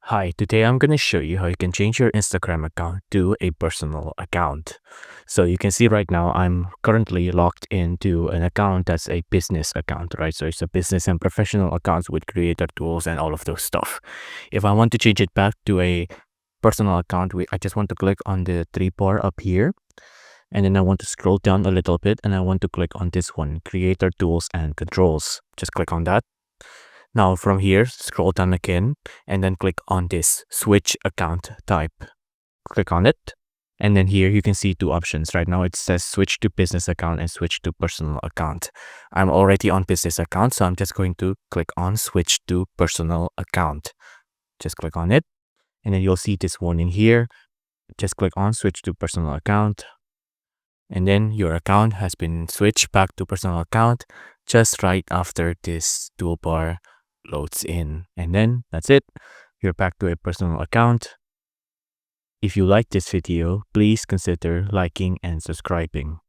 Hi, today I'm going to show you how you can change your Instagram account to a personal account. So you can see right now I'm currently logged into an account that's a business account, right? So it's a business and professional accounts with creator tools and all of those stuff. If I want to change it back to a personal account, I just want to click on the three bar up here. And then I want to scroll down a little bit and I want to click on this one, creator tools and controls. Just click on that. Now from here, scroll down again and then click on this switch account type. Click on it. And then here you can see two options. Right now it says switch to business account and switch to personal account. I'm already on business account, so I'm just going to click on switch to personal account. Just click on it. And then you'll see this warning here. Just click on switch to personal account. And then your account has been switched back to personal account just right after this toolbar loads in. And then that's it. You're back to a personal account. If you like this video, please consider liking and subscribing.